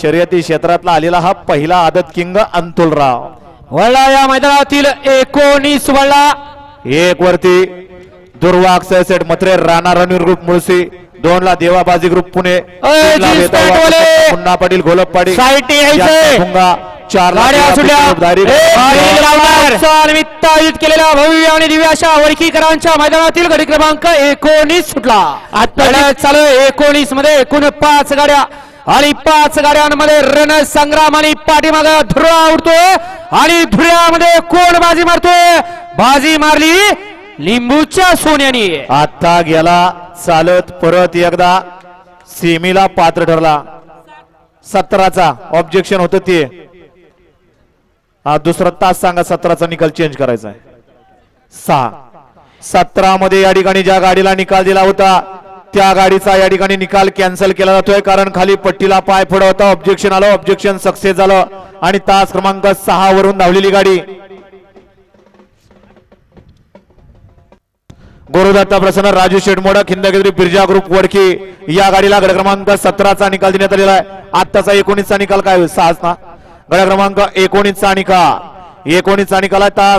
शर्यती क्षेत्रातला आलेला हा पहिला आदत किंग अंतुलराव वळला या मैदानातील 19 वळला एक वरती दुर्वाग सेट मत्रे राणा रणवीर ग्रुप मुळशी 2 ला देवाबाजी ग्रुप पुणे 3 ला मुन्ना पाटील घोलपपाडी साईट यायचे 4 गाड्या सुटल्या निमित्त आयोजित केलेल्या भव्य आणि दिव्य अशा वडकीकरांच्या मैदानातील गडी क्रमांक 19 सुटला आता चालू 19 मध्ये एकूण 5 गाड्या आणि 5 गाड्यांमध्ये रणसंग्राम आणि पाठीमागे धुरा उडतोय आणि धुऱ्यामध्ये कोण बाजी मारतोय बाजी मारली लिंबूच्या सोन्याने आता गेला चालत परत एकदा सेमीला पात्र ठरला 17चा ऑब्जेक्शन होतं ते दुसरा तास सांगा 17चा निकाल चेंज करायचा आहे 17 मध्ये या ठिकाणी ज्या गाडीला निकाल दिला होता त्या गाडीचा या ठिकाणी निकाल कॅन्सल केला जातोय कारण खाली पट्टीला पाय फोड होता ऑब्जेक्शन आलं ऑब्जेक्शन सक्सेस झालं आणि तास क्रमांक 6 वरून धावलेली गाडी गुरुदत्ता प्रसन्न राजू शेटमोडा खिंदगिरी बिर्जा ग्रुप वडकी या गाडीला गड क्रमांक 17चा निकाल देण्यात आलेला आहे आताचा 19चा निकाल काय 6 ना गड क्रमांक 19चा निकाल 19चा निकाल तास